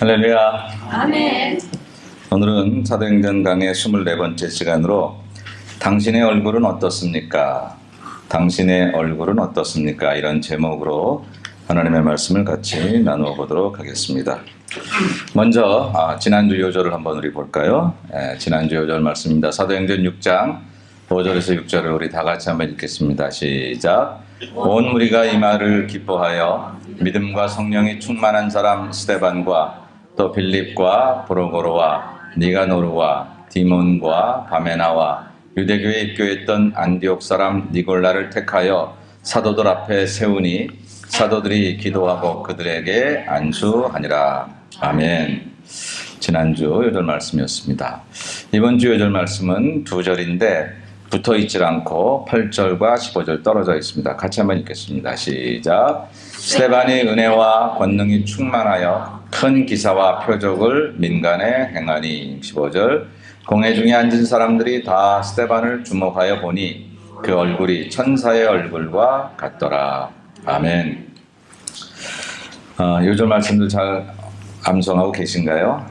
할렐루야. 아멘. 오늘은 사도행전 강의 24번째 시간으로 당신의 얼굴은 어떻습니까? 당신의 얼굴은 어떻습니까? 이런 제목으로 하나님의 말씀을 같이 나누어 보도록 하겠습니다. 먼저 지난주 요절을 한번 우리 볼까요? 지난주 요절 말씀입니다. 사도행전 6장 5절에서 6절을 우리 다 같이 한번 읽겠습니다. 시작. 온 무리가 이 말을 기뻐하여 믿음과 성령이 충만한 사람 스데반과 또 빌립과 브로고로와 니가노르와 디몬과 바메나와 유대교에 입교했던 안디옥 사람 니골라를 택하여 사도들 앞에 세우니 사도들이 기도하고 그들에게 안수하니라. 아멘. 지난주 요절 말씀이었습니다. 이번 주 요절 말씀은 두 절인데 붙어 있질 않고 8절과 15절 떨어져 있습니다. 같이 한번 읽겠습니다. 시작. 스데반이 은혜와 권능이 충만하여 큰 기사와 표적을 민간에 행하니. 15절. 공회 중에 앉은 사람들이 다 스데반을 주목하여 보니 그 얼굴이 천사의 얼굴과 같더라. 아멘. 요절 말씀들 잘 암송하고 계신가요?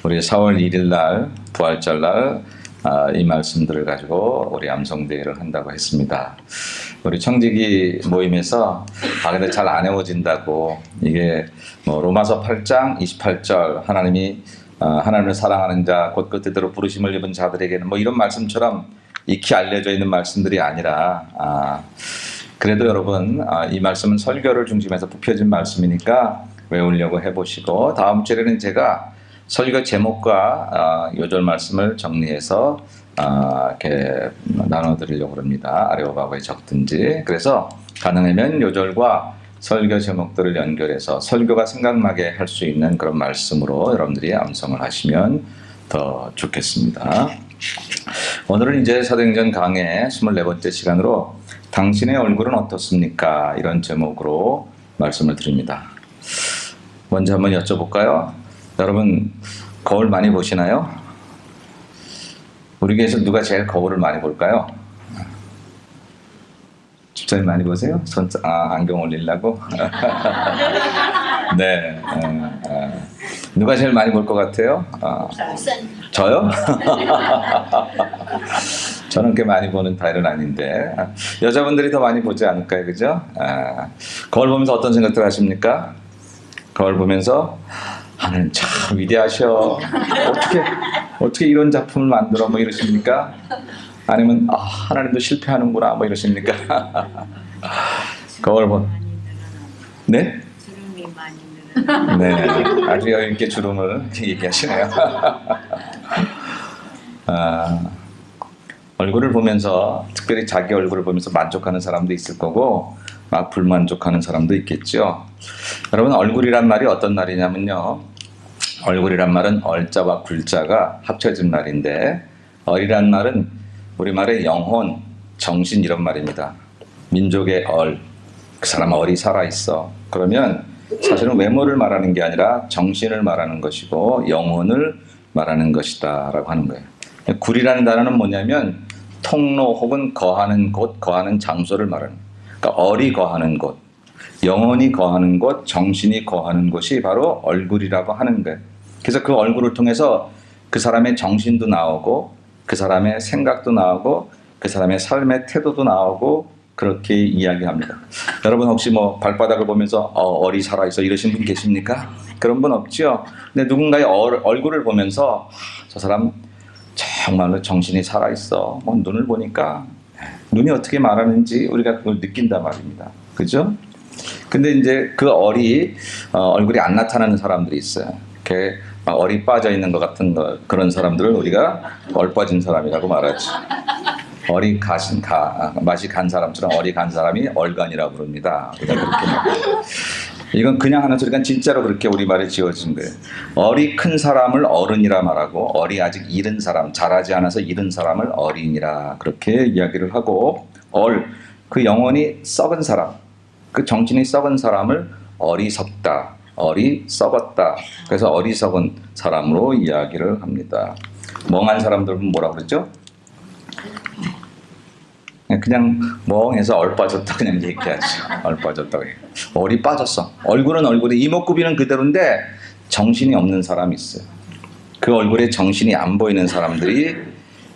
우리 4월 1일 날 부활절 날 이 말씀들을 가지고 우리 암송대회를 한다고 했습니다. 우리 청지기 모임에서 근데 잘 안 외워진다고, 이게 로마서 8장 28절 하나님이 하나님을 사랑하는 자 곧 그 뜻대로 부르심을 입은 자들에게는 이런 말씀처럼 익히 알려져 있는 말씀들이 아니라 그래도 여러분 이 말씀은 설교를 중심해서 뽑혀진 말씀이니까 외우려고 해보시고, 다음 주에는 제가 설교 제목과 요절 말씀을 정리해서 이렇게 나눠드리려고 합니다. 아레오바고에 적든지. 그래서 가능하면 요절과 설교 제목들을 연결해서 설교가 생각나게 할 수 있는 그런 말씀으로 여러분들이 암송을 하시면 더 좋겠습니다. 오늘은 이제 사도행전 강의 24번째 시간으로 당신의 얼굴은 어떻습니까? 이런 제목으로 말씀을 드립니다. 먼저 한번 여쭤볼까요? 여러분 거울 많이 보시나요? 우리 교회에서 누가 제일 거울을 많이 볼까요? 집사님 많이 보세요? 안경 올리려고? 네. 누가 제일 많이 볼 것 같아요? 저요? 저는 꽤 많이 보는 타입은 아닌데 여자분들이 더 많이 보지 않을까요? 그죠? 거울 보면서 어떤 생각들 하십니까? 거울 보면서 하나님 참 위대하셔. 어떻게 이런 작품을 만들어 이러십니까? 아니면 하나님도 실패하는구나 이러십니까? 거울 보. 네? 주름이 많이 네, 아주 여유 있게 주름을 얘기하시네요. 얼굴을 보면서, 특별히 자기 얼굴을 보면서 만족하는 사람도 있을 거고 막 불만족하는 사람도 있겠죠. 여러분, 얼굴이란 말이 어떤 말이냐면요, 얼굴이란 말은 얼자와 굴자가 합쳐진 말인데, 얼이란 말은 우리말의 영혼, 정신 이런 말입니다. 민족의 얼, 그 사람 얼이 살아있어. 그러면 사실은 외모를 말하는 게 아니라 정신을 말하는 것이고 영혼을 말하는 것이다 라고 하는 거예요. 굴이라는 단어는 뭐냐면 통로 혹은 거하는 곳, 거하는 장소를 말하는 거예요. 그러니까 얼이 거하는 곳, 영혼이 거하는 곳, 정신이 거하는 곳이 바로 얼굴이라고 하는 거예요. 그래서 그 얼굴을 통해서 그 사람의 정신도 나오고 그 사람의 생각도 나오고 그 사람의 삶의 태도도 나오고 그렇게 이야기합니다. 여러분 혹시 발바닥을 보면서 얼이 살아있어 이러신 분 계십니까? 그런 분 없죠? 근데 누군가의 얼굴을 보면서 저 사람 정말로 정신이 살아있어. 눈을 보니까 눈이 어떻게 말하는지 우리가 그걸 느낀단 말입니다. 그죠? 근데 이제 그 얼굴이 안 나타나는 사람들이 있어요. 이렇게 얼이 빠져 있는 것 같은 그런 사람들을 우리가 얼 빠진 사람이라고 말하죠. 맛이 간 사람처럼 얼이 간 사람이 얼간이라고 부릅니다. 우리가 그렇게 말해요. 이건 그냥 하는 소리가 진짜로 그렇게 우리말에 지어진 거예요. 얼이 큰 사람을 어른이라 말하고 얼이 아직 이른 사람, 자라지 않아서 이른 사람을 어린이라 그렇게 이야기를 하고, 그 영혼이 썩은 사람, 그 정신이 썩은 사람을 어리석다, 어리 썩었다. 그래서 어리석은 사람으로 이야기를 합니다. 멍한 사람들은 뭐라 그러죠? 그냥 멍해서 얼빠졌다 그냥 얘기하죠. 얼빠졌다고 해요. 얼이 빠졌어. 얼굴은 얼굴이 이목구비는 그대로인데 정신이 없는 사람이 있어요. 그 얼굴에 정신이 안 보이는 사람들이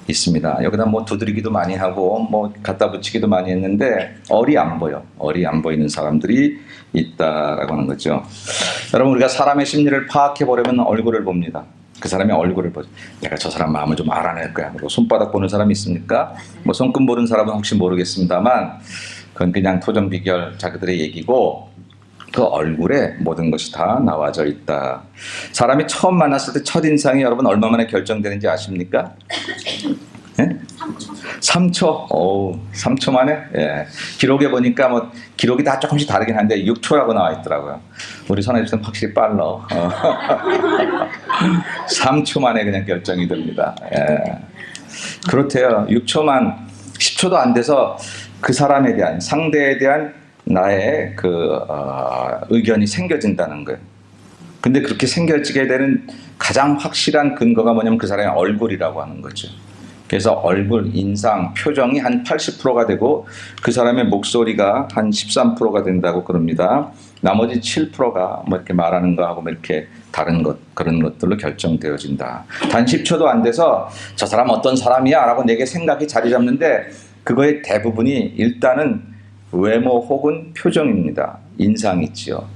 있습니다. 여기다 뭐 두드리기도 많이 하고 뭐 갖다 붙이기도 많이 했는데 얼이 안 보여. 얼이 안 보이는 사람들이 있다라고 하는 거죠. 여러분, 우리가 사람의 심리를 파악해 보려면 얼굴을 봅니다. 그 사람의 얼굴을 보죠. 내가 저 사람 마음을 좀 알아낼 거야. 그리고 손바닥 보는 사람이 있습니까? 뭐 손금 보는 사람은 혹시 모르겠습니다만 그건 그냥 토정 비결 자기들의 얘기고, 그 얼굴에 모든 것이 다 나와져 있다. 사람이 처음 만났을 때 첫인상이 여러분 얼마 만에 결정되는지 아십니까? 예? 3초. 오, 3초 만에? 예. 기록에 보니까 뭐 기록이 다 조금씩 다르긴 한데 6초라고 나와 있더라고요. 우리 선생님은 확실히 빨라. 3초 만에 그냥 결정이 됩니다. 예. 그렇대요. 6초만, 10초도 안 돼서 그 사람에 대한, 상대에 대한 나의 의견이 생겨진다는 거예요. 근데 그렇게 생겨지게 되는 가장 확실한 근거가 뭐냐면 그 사람의 얼굴이라고 하는 거죠. 그래서 얼굴, 인상, 표정이 한 80%가 되고 그 사람의 목소리가 한 13%가 된다고 그럽니다. 나머지 7%가 뭐 이렇게 말하는 거하고 뭐 이렇게 다른 것, 그런 것들로 결정되어진다. 단 10초도 안 돼서 저 사람 어떤 사람이야? 라고 내게 생각이 자리 잡는데 그거의 대부분이 일단은 외모 혹은 표정입니다. 인상이 있지요.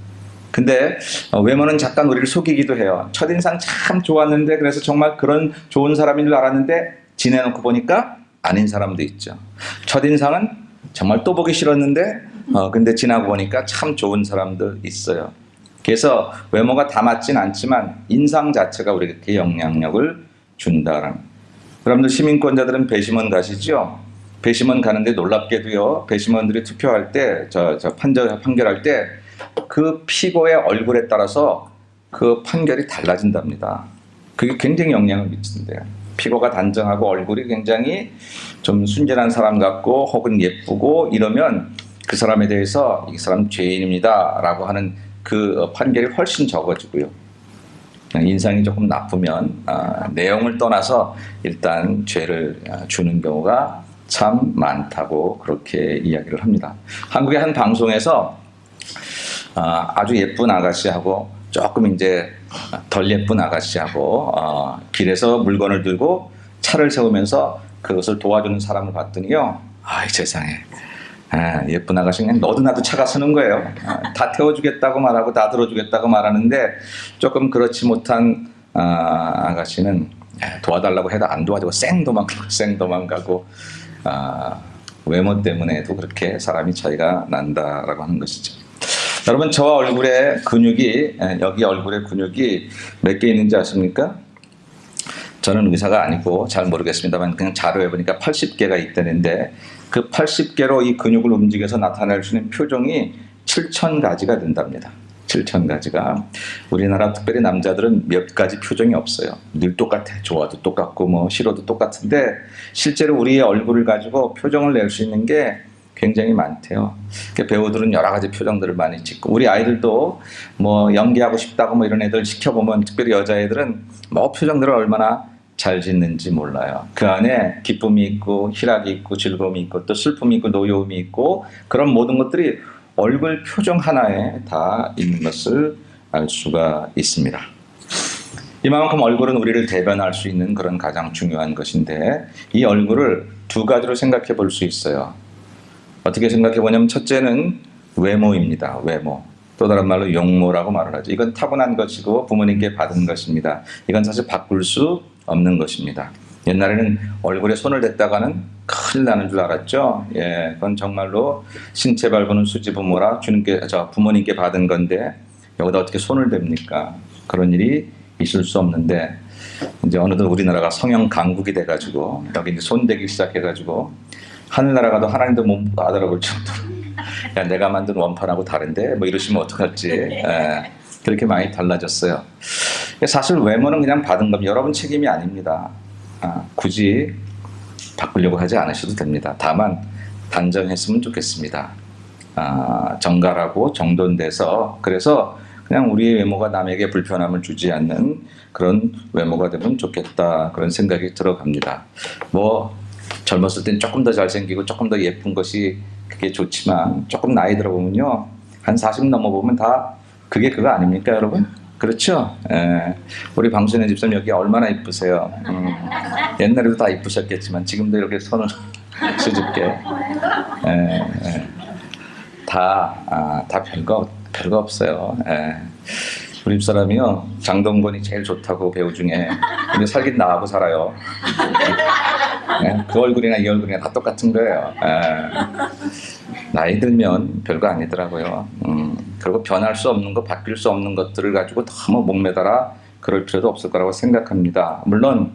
근데 외모는 잠깐 우리를 속이기도 해요. 첫인상 참 좋았는데 그래서 정말 그런 좋은 사람인 줄 알았는데 지내놓고 보니까 아닌 사람도 있죠. 첫인상은 정말 또 보기 싫었는데 근데 지나고 보니까 참 좋은 사람도 있어요. 그래서 외모가 다 맞진 않지만 인상 자체가 우리에게 영향력을 준다라는. 여러분들 시민권자들은 배심원 가시죠? 배심원 가는데 놀랍게도요, 배심원들이 투표할 때, 판결할 때, 그 피고의 얼굴에 따라서 그 판결이 달라진답니다. 그게 굉장히 영향을 미친대요. 피고가 단정하고 얼굴이 굉장히 좀 순진한 사람 같고 혹은 예쁘고 이러면 그 사람에 대해서 이 사람 죄인입니다 라고 하는 그 판결이 훨씬 적어지고요. 인상이 조금 나쁘면 내용을 떠나서 일단 죄를 주는 경우가 참 많다고 그렇게 이야기를 합니다. 한국의 한 방송에서 아주 예쁜 아가씨하고 조금 이제 덜 예쁜 아가씨하고 길에서 물건을 들고 차를 세우면서 그것을 도와주는 사람을 봤더니요, 아이 세상에, 예쁜 아가씨 그냥 너도 나도 차가 서는 거예요. 다 태워주겠다고 말하고 다 들어주겠다고 말하는데 조금 그렇지 못한 아가씨는 도와달라고 해도 안 도와주고 쌩 도망가고 외모 때문에도 그렇게 사람이 차이가 난다라고 하는 것이죠. 여러분, 저와 얼굴에 근육이, 여기 얼굴에 근육이 몇 개 있는지 아십니까? 저는 의사가 아니고 잘 모르겠습니다만 그냥 자료에 보니까 80개가 있다는데 그 80개로 이 근육을 움직여서 나타낼 수 있는 표정이 7,000가지가 된답니다. 7,000가지가. 우리나라 특별히 남자들은 몇 가지 표정이 없어요. 늘 똑같아. 좋아도 똑같고 뭐 싫어도 똑같은데 실제로 우리의 얼굴을 가지고 표정을 낼 수 있는 게 굉장히 많대요. 배우들은 여러 가지 표정들을 많이 짓고 우리 아이들도 뭐 연기하고 싶다고 뭐 이런 애들 지켜보면 특별히 여자애들은 뭐 표정들을 얼마나 잘 짓는지 몰라요. 그 안에 기쁨이 있고 희락이 있고 즐거움이 있고 또 슬픔이 있고 노여움이 있고 그런 모든 것들이 얼굴 표정 하나에 다 있는 것을 알 수가 있습니다. 이만큼 얼굴은 우리를 대변할 수 있는 그런 가장 중요한 것인데 이 얼굴을 두 가지로 생각해 볼 수 있어요. 어떻게 생각해 보냐면 첫째는 외모입니다. 외모. 또 다른 말로 용모라고 말을 하죠. 이건 타고난 것이고 부모님께 받은 것입니다. 이건 사실 바꿀 수 없는 것입니다. 옛날에는 얼굴에 손을 댔다가는 큰일 나는 줄 알았죠. 예, 그건 정말로 신체 발부는 수지부모라 부모님께 받은 건데 여기다 어떻게 손을 댑니까? 그런 일이 있을 수 없는데 이제 어느덧 우리나라가 성형 강국이 돼가지고 여기 이제 손대기 시작해가지고 하늘나라 가도 하나님도 못 알아볼 정도로 야 내가 만든 원판하고 다른데 뭐 이러시면 어떡할지 그렇게 많이 달라졌어요. 사실 외모는 그냥 받은 겁니다. 여러분 책임이 아닙니다. 굳이 바꾸려고 하지 않으셔도 됩니다. 다만 단정했으면 좋겠습니다. 정갈하고 정돈돼서 그래서 그냥 우리의 외모가 남에게 불편함을 주지 않는 그런 외모가 되면 좋겠다 그런 생각이 들어갑니다. 뭐 젊었을 땐 조금 더 잘생기고 조금 더 예쁜 것이 그게 좋지만 조금 나이 들어보면요 한 40 넘어보면 다 그게 그거 아닙니까 여러분? 그렇죠? 예. 우리 방순혜 집사님 여기 얼마나 이쁘세요. 옛날에도 다 이쁘셨겠지만 지금도 이렇게 손을 수줍게 다 별거 없어요. 예. 우리 집사람이요 장동건이 제일 좋다고 배우 중에 근데 살긴 나하고 살아요. 예. 그 얼굴이나 이 얼굴이나 다 똑같은 거예요. 예. 나이 들면 별거 아니더라고요. 그리고 변할 수 없는 것, 바뀔 수 없는 것들을 가지고 너무 목매달아 그럴 필요도 없을 거라고 생각합니다. 물론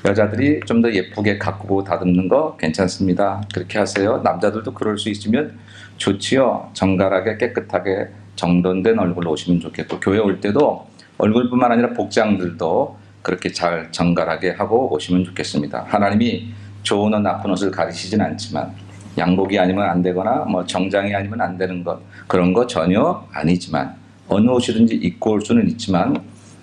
여자들이 좀 더 예쁘게 가꾸고 다듬는 거 괜찮습니다. 그렇게 하세요. 남자들도 그럴 수 있으면 좋지요. 정갈하게 깨끗하게 정돈된 얼굴로 오시면 좋겠고 교회 올 때도 얼굴뿐만 아니라 복장들도 그렇게 잘 정갈하게 하고 오시면 좋겠습니다. 하나님이 좋은 옷 나쁜 옷을 가리시진 않지만 양복이 아니면 안 되거나 뭐 정장이 아니면 안 되는 것 그런 거 전혀 아니지만 어느 옷이든지 입고 올 수는 있지만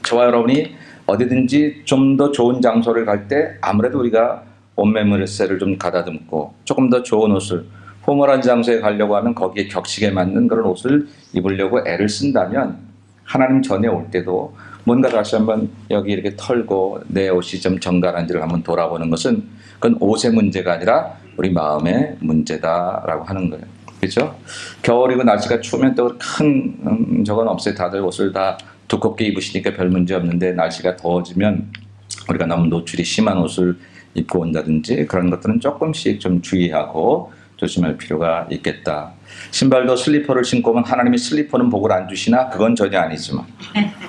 저와 여러분이 어디든지 좀 더 좋은 장소를 갈 때 아무래도 우리가 옷매무새를 좀 가다듬고 조금 더 좋은 옷을 포멀한 장소에 가려고 하면 거기에 격식에 맞는 그런 옷을 입으려고 애를 쓴다면 하나님 전에 올 때도 뭔가 다시 한번 여기 이렇게 털고 내 옷이 좀 정갈한지를 한번 돌아보는 것은 그건 옷의 문제가 아니라 우리 마음의 문제다라고 하는 거예요. 그렇죠? 겨울이고 날씨가 추우면 또 큰 저건 없어요. 다들 옷을 다 두껍게 입으시니까 별 문제 없는데 날씨가 더워지면 우리가 너무 노출이 심한 옷을 입고 온다든지 그런 것들은 조금씩 좀 주의하고 조심할 필요가 있겠다. 신발도 슬리퍼를 신고 오면 하나님이 슬리퍼는 복을 안 주시나 그건 전혀 아니지만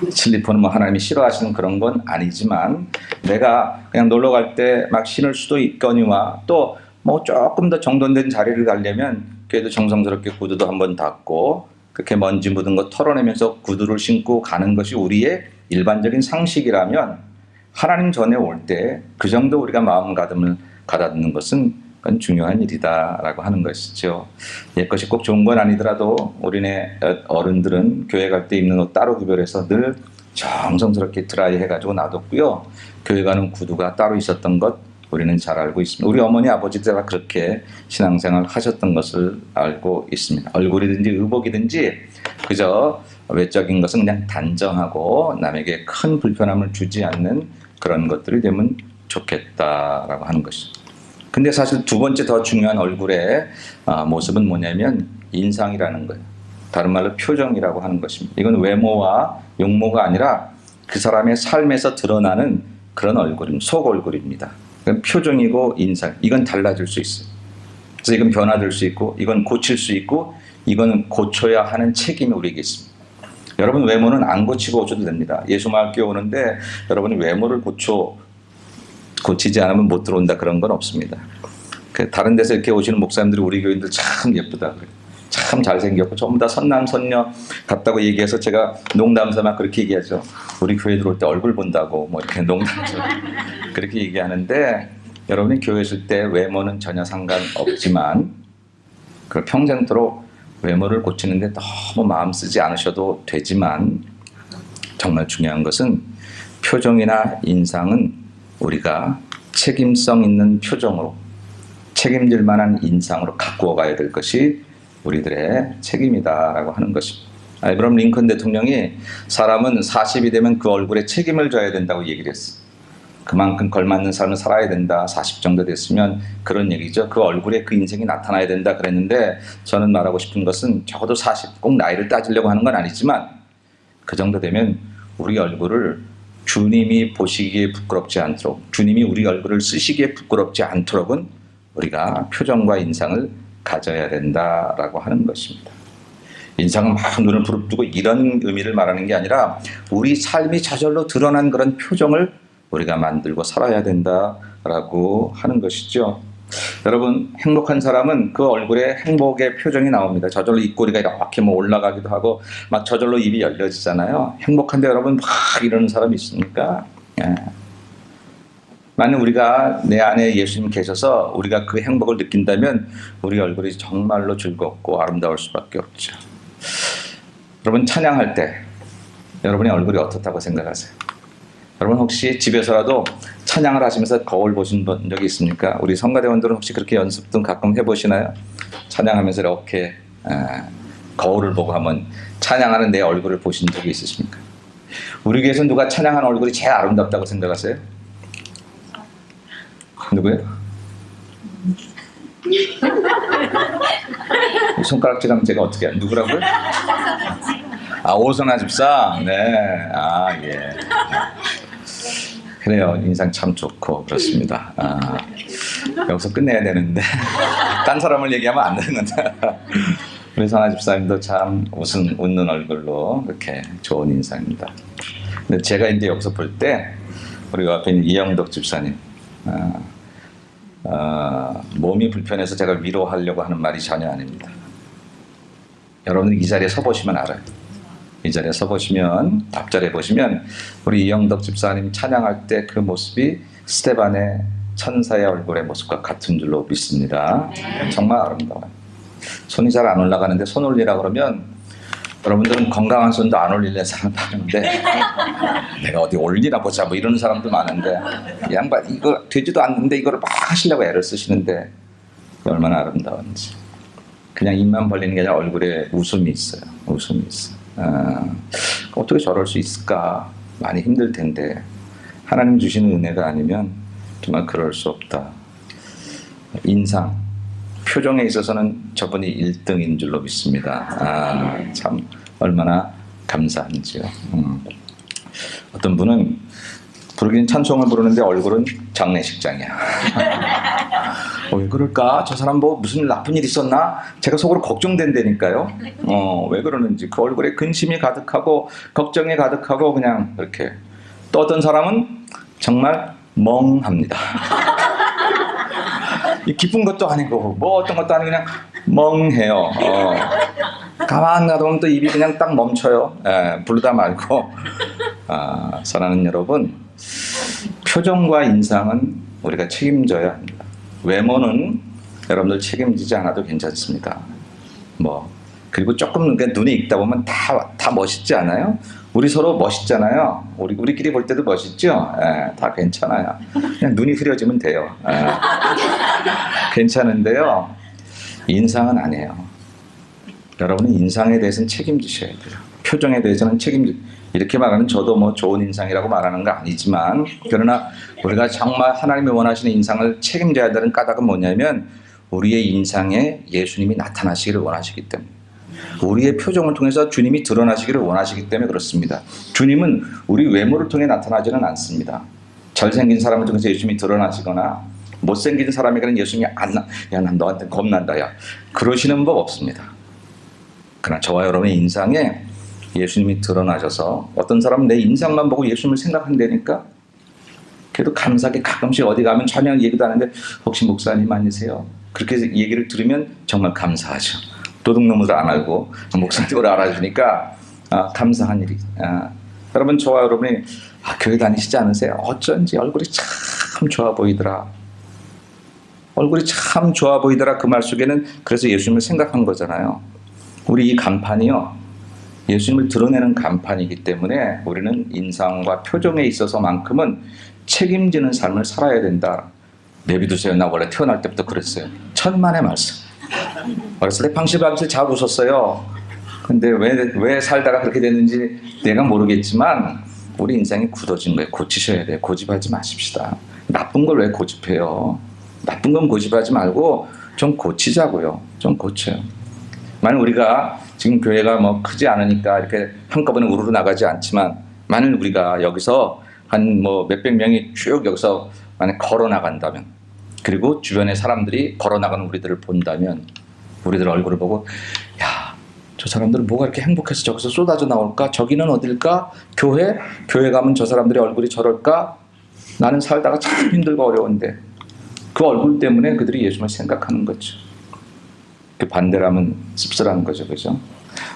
슬리퍼는 뭐 하나님이 싫어하시는 그런 건 아니지만 내가 그냥 놀러 갈 때 막 신을 수도 있거니와 또 뭐 조금 더 정돈된 자리를 가려면 그래도 정성스럽게 구두도 한번 닫고 그렇게 먼지 묻은 거 털어내면서 구두를 신고 가는 것이 우리의 일반적인 상식이라면 하나님 전에 올 때 그 정도 우리가 마음 가다듬는 것은 그건 중요한 일이다라고 하는 것이죠. 옛것이 꼭 좋은 건 아니더라도 우리네 어른들은 교회 갈 때 입는 옷 따로 구별해서 늘 정성스럽게 드라이 해가지고 놔뒀고요. 교회 가는 구두가 따로 있었던 것 우리는 잘 알고 있습니다. 우리 어머니 아버지들 다 그렇게 신앙생활 하셨던 것을 알고 있습니다. 얼굴이든지 의복이든지 그저 외적인 것은 그냥 단정하고 남에게 큰 불편함을 주지 않는 그런 것들이 되면 좋겠다라고 하는 것이죠. 근데 사실 두 번째 더 중요한 얼굴의 모습은 뭐냐면 인상이라는 거예요. 다른 말로 표정이라고 하는 것입니다. 이건 외모와 용모가 아니라 그 사람의 삶에서 드러나는 그런 얼굴입니다. 속 얼굴입니다. 표정이고 인상, 이건 달라질 수 있어요. 그래서 이건 변화될 수 있고 이건 고칠 수 있고 이건 고쳐야 하는 책임이 우리에게 있습니다. 여러분 외모는 안 고치고 오셔도 됩니다. 예수마을교회 오는데 여러분이 외모를 고치지 않으면 못 들어온다 그런 건 없습니다. 다른 데서 이렇게 오시는 목사님들이 우리 교인들 참 예쁘다 그래요. 참 잘생겼고 전부 다 선남선녀 같다고 얘기해서 제가 농담삼아 그렇게 얘기하죠. 우리 교회 들어올 때 얼굴 본다고 뭐 이렇게 농담처럼 그렇게 얘기하는데 여러분이 교회 있을 때 외모는 전혀 상관없지만 그 평생토록 외모를 고치는데 너무 마음 쓰지 않으셔도 되지만 정말 중요한 것은 표정이나 인상은 우리가 책임성 있는 표정으로 책임질 만한 인상으로 가꾸어 가야 될 것이 우리들의 책임이다라고 하는 것입니다. 아브라함 링컨 대통령이 사람은 40이 되면 그 얼굴에 책임을 져야 된다고 얘기를 했어요. 그만큼 걸맞는 삶을 살아야 된다. 40 정도 됐으면 그런 얘기죠. 그 얼굴에 그 인생이 나타나야 된다 그랬는데 저는 말하고 싶은 것은 적어도 40, 꼭 나이를 따지려고 하는 건 아니지만 그 정도 되면 우리 얼굴을 주님이 보시기에 부끄럽지 않도록 주님이 우리 얼굴을 쓰시기에 부끄럽지 않도록은 우리가 표정과 인상을 가져야 된다라고 하는 것입니다. 인상은 막 눈을 부릅뜨고 이런 의미를 말하는 게 아니라 우리 삶이 저절로 드러난 그런 표정을 우리가 만들고 살아야 된다라고 하는 것이죠. 여러분 행복한 사람은 그 얼굴에 행복의 표정이 나옵니다. 저절로 입꼬리가 이렇게 뭐 올라가기도 하고 막 저절로 입이 열려지잖아요. 행복한데 여러분 막 이러는 사람이 있습니까? 예. 만약 우리가 내 안에 예수님 계셔서 우리가 그 행복을 느낀다면 우리 얼굴이 정말로 즐겁고 아름다울 수밖에 없죠. 여러분 찬양할 때 여러분의 얼굴이 어떻다고 생각하세요? 여러분 혹시 집에서라도 찬양을 하시면서 거울 보신 적이 있습니까? 우리 성가대원들은 혹시 그렇게 연습도 가끔 해보시나요? 찬양하면서 이렇게 거울을 보고 한번 찬양하는 내 얼굴을 보신 적이 있으십니까? 우리 교회에서 누가 찬양한 얼굴이 제일 아름답다고 생각하세요? 누구요? 손가락질하면 제가 어떻게 해요? 누구라고요? 아, 오선아 집사? 네. 아, 예. 그래요. 인상 참 좋고 그렇습니다. 아, 여기서 끝내야 되는데 딴 사람을 얘기하면 안 되는데 우리 선아 집사님도 참 웃는 얼굴로 이렇게 좋은 인상입니다. 근데 제가 이제 여기서 볼 때 우리 앞에 있는 이영덕 집사님 몸이 불편해서 제가 위로하려고 하는 말이 전혀 아닙니다. 여러분 이 자리에 서 보시면 알아요. 이 자리에 서 보시면 앞자리에 보시면 우리 이영덕 집사님 찬양할 때 그 모습이 스테반의 천사의 얼굴의 모습과 같은 줄로 믿습니다. 정말 아름다워요. 손이 잘 안 올라가는데 손 올리라 그러면 여러분들은 건강한 손도 안 올리는 사람 많은데 내가 어디 올리나 보자 뭐 이러는 사람도 많은데 이 양반 이거 되지도 않는데 이거를 막 하시려고 애를 쓰시는데 얼마나 아름다운지. 그냥 입만 벌리는 게 아니라 얼굴에 웃음이 있어요. 웃음이 있어요. 어떻게 저럴 수 있을까? 많이 힘들 텐데 하나님 주시는 은혜가 아니면 정말 그럴 수 없다. 인상, 표정에 있어서는 저분이 1등인 줄로 믿습니다. 참 얼마나 감사한지요. 어떤 분은 부르기는 찬송을 부르는데 얼굴은 장례식장이야. 왜 그럴까? 저 사람 뭐 무슨 나쁜 일 있었나? 제가 속으로 걱정된다니까요. 왜 그러는지 그 얼굴에 근심이 가득하고 걱정이 가득하고 그냥 이렇게 또 어떤 사람은 정말 멍합니다. 기쁜 것도 아니고 뭐 어떤 것도 아니고 그냥 멍해요. 가만 놔두면 또 입이 그냥 딱 멈춰요. 부르다 말고. 사랑하는 여러분, 표정과 인상은 우리가 책임져야 합니다. 외모는 여러분들 책임지지 않아도 괜찮습니다. 그리고 조금 눈에 익다 보면 다 멋있지 않아요? 우리 서로 멋있잖아요. 우리끼리 볼 때도 멋있죠? 다 괜찮아요. 그냥 눈이 흐려지면 돼요. 괜찮은데요. 인상은 아니에요. 여러분은 인상에 대해서는 책임지셔야 돼요. 표정에 대해서는 이렇게 말하는 저도 좋은 인상이라고 말하는 거 아니지만 그러나 우리가 정말 하나님이 원하시는 인상을 책임져야 되는 까닭은 뭐냐면 우리의 인상에 예수님이 나타나시기를 원하시기 때문에 우리의 표정을 통해서 주님이 드러나시기를 원하시기 때문에 그렇습니다. 주님은 우리 외모를 통해 나타나지는 않습니다. 잘생긴 사람을 통해서 예수님이 드러나시거나 못생긴 사람에게는 예수님이 난 너한테 겁난다 야 그러시는 법 없습니다. 그러나 저와 여러분의 인상에 예수님이 드러나셔서 어떤 사람은 내 인상만 보고 예수님을 생각한다니까 그래도 감사하게 가끔씩 어디 가면 찬양 얘기도 하는데 혹시 목사님 아니세요? 그렇게 얘기를 들으면 정말 감사하죠. 도둑놈을 안 알고 목사님을 알아주니까 감사한 일이. 여러분 저와 여러분이 교회 다니시지 않으세요? 어쩐지 얼굴이 참 좋아 보이더라. 얼굴이 참 좋아 보이더라. 그 말 속에는 그래서 예수님을 생각한 거잖아요. 우리 이 간판이요. 예수님을 드러내는 간판이기 때문에 우리는 인상과 표정에 있어서만큼은 책임지는 삶을 살아야 된다. 내비두세요. 나 원래 태어날 때부터 그랬어요. 천만의 말씀. 어렸을 때 방실방실 잘 웃었어요. 근데 왜 살다가 그렇게 됐는지 내가 모르겠지만 우리 인생이 굳어진 거예요. 고치셔야 돼요. 고집하지 마십시다. 나쁜 걸 왜 고집해요? 나쁜 건 고집하지 말고 좀 고치자고요. 좀 고쳐요. 만약 우리가 지금 교회가 크지 않으니까 이렇게 한꺼번에 우르르 나가지 않지만 만약 우리가 여기서 한 몇백 명이 쭉 여기서 만약 걸어 나간다면 그리고 주변의 사람들이 걸어 나가는 우리들을 본다면 우리들 얼굴을 보고 야, 저 사람들은 뭐가 이렇게 행복해서 저기서 쏟아져 나올까? 저기는 어딜까? 교회 가면 저 사람들의 얼굴이 저럴까? 나는 살다가 참 힘들고 어려운데 그 얼굴 때문에 그들이 예수님을 생각하는 거죠. 그 반대라면 씁쓸한 거죠. 그죠?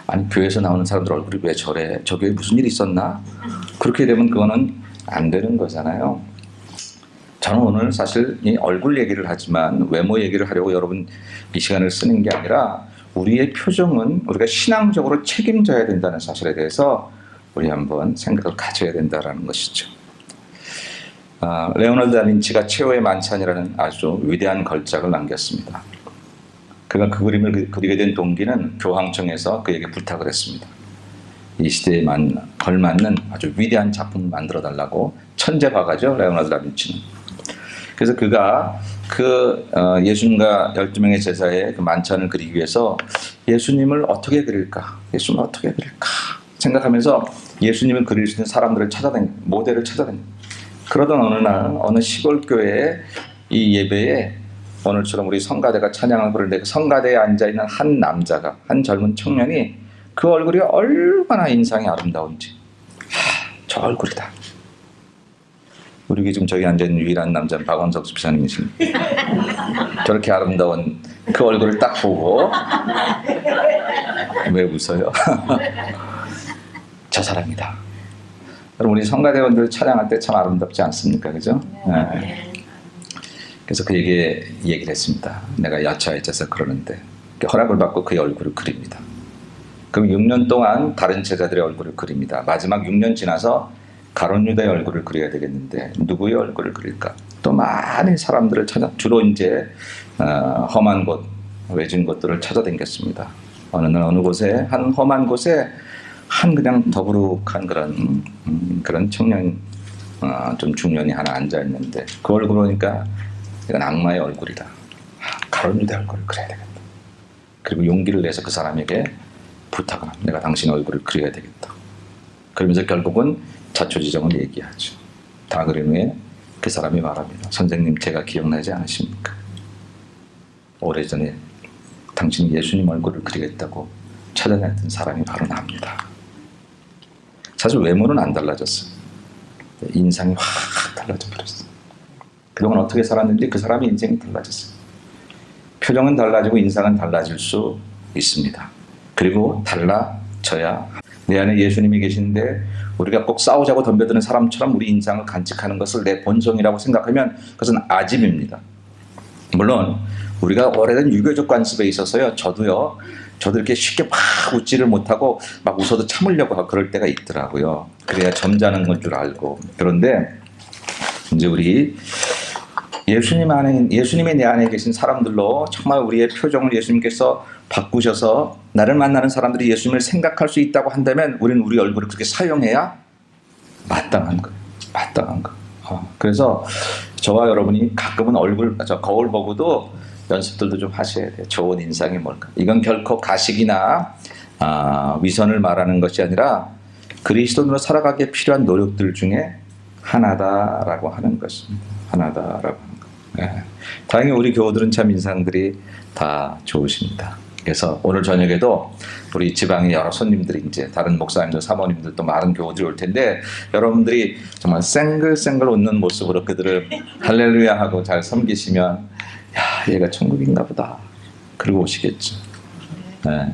아니 교회에서 나오는 사람들 얼굴이 왜 저래? 저 교회에 무슨 일이 있었나? 그렇게 되면 그거는 안 되는 거잖아요. 저는 오늘 사실 이 얼굴 얘기를 하지만 외모 얘기를 하려고 여러분 이 시간을 쓰는 게 아니라 우리의 표정은 우리가 신앙적으로 책임져야 된다는 사실에 대해서 우리 한번 생각을 가져야 된다는 것이죠. 레오나르도 다빈치가 최후의 만찬이라는 아주 위대한 걸작을 남겼습니다. 그가 그 그림을 그리게 된 동기는 교황청에서 그에게 부탁을 했습니다. 이 시대에 걸맞는 아주 위대한 작품을 만들어 달라고 천재 화가죠, 레오나르도 다빈치는. 그래서 그가 예수님과 12명의 제자의 그 만찬을 그리기 위해서 예수님을 어떻게 그릴까 생각하면서 예수님을 그릴 수 있는 사람들을 모델을 찾아다니. 그러던 어느 날 어느 시골 교회에 이 예배에 오늘처럼 우리 성가대가 찬양을 부르는데 그 성가대에 앉아있는 한 젊은 청년이 그 얼굴이 얼마나 인상이 아름다운지. 저 얼굴이다. 우리 지금 저기 앉아있는 유일한 남자는 박원석 집사님이십니다. 저렇게 아름다운 그 얼굴을 딱 보고 왜 웃어요? 저 사람이다. 여러분 우리 성가대원들 찬양할 때 참 아름답지 않습니까? 그죠? 네. 그래서 그에게 얘기를 했습니다. 내가 여차여차해서 그러는데 허락을 받고 그의 얼굴을 그립니다. 그럼 6년 동안 다른 제자들의 얼굴을 그립니다. 마지막 6년 지나서 가룟 유다의 얼굴을 그려야 되겠는데 누구의 얼굴을 그릴까? 또 많은 사람들을 주로 이제 험한 곳, 외진 곳들을 찾아다녔습니다. 어느 날 어느 곳에 한 험한 곳에 한 그냥 더부룩한 그런 청년 좀 중년이 하나 앉아 있는데 그 얼굴 보니까 이건 악마의 얼굴이다. 가룟 유다의 얼굴을 그려야 되겠다. 그리고 용기를 내서 그 사람에게 부탁을 합니다. 내가 당신 얼굴을 그려야 되겠다. 그러면서 결국은 자초지종을 얘기하죠. 다 그린 후에 그 사람이 말합니다. 선생님 제가 기억나지 않으십니까? 오래전에 당신이 예수님 얼굴을 그리겠다고 찾아냈던 사람이 바로 나입니다. 사실 외모는 안 달라졌어요. 인상이 확 달라져 버렸어요. 그동안 어떻게 살았는지 그 사람의 인생이 달라졌어요. 표정은 달라지고 인상은 달라질 수 있습니다. 그리고 달라져야 내 안에 예수님이 계신데 우리가 꼭 싸우자고 덤벼드는 사람처럼 우리 인상을 간직하는 것을 내 본성이라고 생각하면 그것은 아집입니다. 물론 우리가 오래된 유교적 관습에 있어서요, 저도 이렇게 쉽게 막 웃지를 못하고 막 웃어도 참으려고 하고 그럴 때가 있더라고요. 그래야 점잖은 건 줄 알고. 그런데 이제 우리 예수님이 내 안에 계신 사람들로 정말 우리의 표정을 예수님께서 바꾸셔서 나를 만나는 사람들이 예수님을 생각할 수 있다고 한다면 우리는 우리 얼굴을 그렇게 사용해야 마땅한 거예요. 그래서 저와 여러분이 가끔은 거울 보고도 연습들도 좀 하셔야 돼요. 좋은 인상이 뭘까? 이건 결코 가식이나 위선을 말하는 것이 아니라 그리스도인으로 살아가기에 필요한 노력들 중에 하나다라고 하는 것입니다. 하나다라고 하는 것. 네. 다행히 우리 교우들은 참 인상들이 다 좋으십니다. 그래서 오늘 저녁에도 우리 지방의 여러 손님들이 이제 다른 목사님들, 사모님들 또 많은 교우들이 올 텐데 여러분들이 정말 쌩글쌩글 웃는 모습으로 그들을 할렐루야 하고 잘 섬기시면 야, 얘가 천국인가 보다. 그러고 오시겠죠. 네.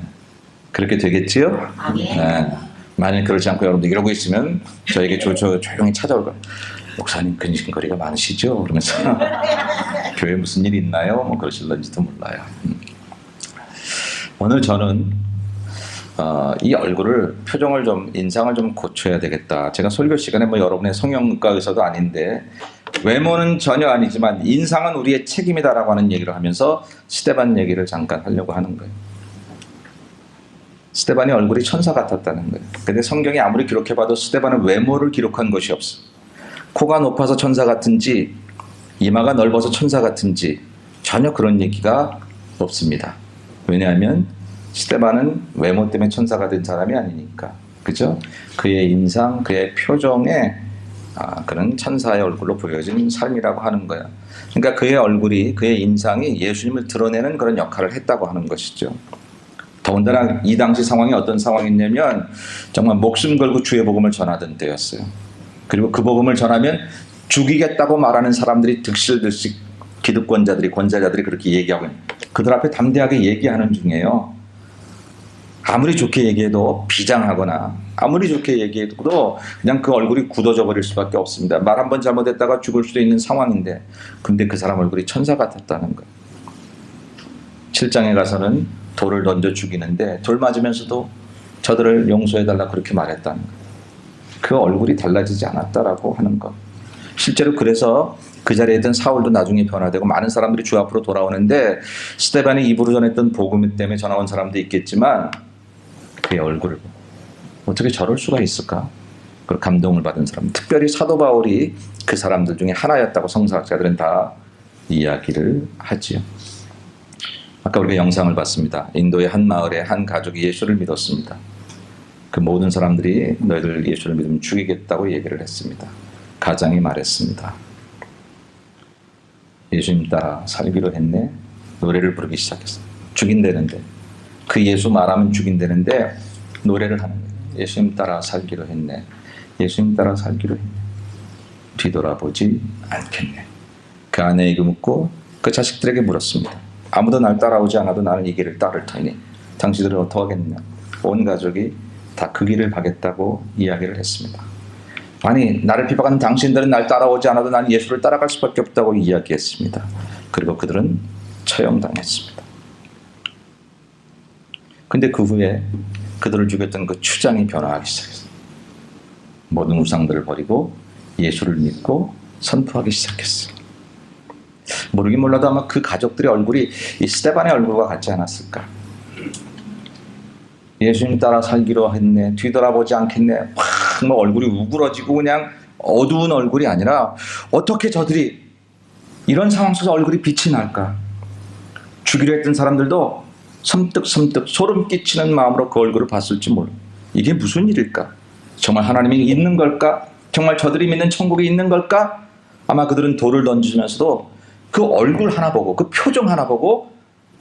그렇게 되겠지요? 네. 만약 그렇지 않고 여러분들 이러고 있으면 저에게 조용히 찾아올 거예요. 목사님 근심거리가 많으시죠? 그러면서 교회에 무슨 일이 있나요? 뭐 그러실런지도 몰라요. 오늘 저는 이 표정을 좀 인상을 좀 고쳐야 되겠다. 제가 설교 시간에 뭐 여러분의 성형외과 의사도 아닌데 외모는 전혀 아니지만 인상은 우리의 책임이다라고 하는 얘기를 하면서 스데반 얘기를 잠깐 하려고 하는 거예요. 스데반의 얼굴이 천사 같았다는 거예요. 근데 성경이 아무리 기록해봐도 스데반은 외모를 기록한 것이 없어. 코가 높아서 천사 같은지 이마가 넓어서 천사 같은지 전혀 그런 얘기가 없습니다. 왜냐하면 스데반은 외모 때문에 천사가 된 사람이 아니니까. 그죠? 그의 인상, 그의 표정에 그런 천사의 얼굴로 보여진 삶이라고 하는 거야. 그러니까 그의 얼굴이, 그의 인상이 예수님을 드러내는 그런 역할을 했다고 하는 것이죠. 더군다나 이 당시 상황이 어떤 상황이냐면 정말 목숨 걸고 주의 복음을 전하던 때였어요. 그리고 그 복음을 전하면 죽이겠다고 말하는 사람들이 득실득실 기득권자들이, 권자자들이 그렇게 얘기하고 있는, 그들 앞에 담대하게 얘기하는 중에요. 아무리 좋게 얘기해도 비장하거나 아무리 좋게 얘기해도 그냥 그 얼굴이 굳어져 버릴 수밖에 없습니다. 말 한 번 잘못했다가 죽을 수도 있는 상황인데, 근데 그 사람 얼굴이 천사 같았다는 거예요. 7장에 가서는 돌을 던져 죽이는데 돌 맞으면서도 저들을 용서해달라 그렇게 말했다는 거예요. 그 얼굴이 달라지지 않았다라고 하는 것. 실제로 그래서 그 자리에 있던 사울도 나중에 변화되고 많은 사람들이 주 앞으로 돌아오는데 스데반이 입으로 전했던 복음 때문에 전화 온 사람도 있겠지만 그의 얼굴을 보고 어떻게 저럴 수가 있을까? 그 감동을 받은 사람, 특별히 사도 바울이 그 사람들 중에 하나였다고 성서학자들은 다 이야기를 하지요. 아까 우리가 영상을 봤습니다. 인도의 한 마을에 한 가족이 예수를 믿었습니다. 그 모든 사람들이 너희들 예수를 믿으면 죽이겠다고 얘기를 했습니다. 가장이 말했습니다. 예수님 따라 살기로 했네. 노래를 부르기 시작했어요. 죽인다는데, 그 예수 말하면 죽인다는데 노래를 하는 거예요. 예수님 따라 살기로 했네. 예수님 따라 살기로 했네. 뒤돌아보지 않겠네. 그 아내에게 묻고 그 자식들에게 물었습니다. 아무도 날 따라오지 않아도 나는 이 길을 따를 터이니 당신들은 어떡하겠느냐. 온 가족이 다 그 길을 가겠다고 이야기를 했습니다. 아니, 나를 비박하는 당신들은 날 따라오지 않아도 나는 예수를 따라갈 수밖에 없다고 이야기했습니다. 그리고 그들은 처형당했습니다. 근데 그 후에 그들을 죽였던 그 추장이 변화하기 시작했어요. 모든 우상들을 버리고 예수를 믿고 선포하기 시작했어요. 모르긴 몰라도 아마 그 가족들의 얼굴이 이 스데반의 얼굴과 같지 않았을까. 예수님 따라 살기로 했네. 뒤돌아보지 않겠네. 확 얼굴이 우그러지고 그냥 어두운 얼굴이 아니라 어떻게 저들이 이런 상황 속에서 얼굴이 빛이 날까. 죽이려 했던 사람들도 섬뜩섬뜩 소름 끼치는 마음으로 그 얼굴을 봤을지 몰라. 이게 무슨 일일까? 정말 하나님이 있는 걸까? 정말 저들이 믿는 천국이 있는 걸까? 아마 그들은 돌을 던지면서도 그 얼굴 하나 보고 그 표정 하나 보고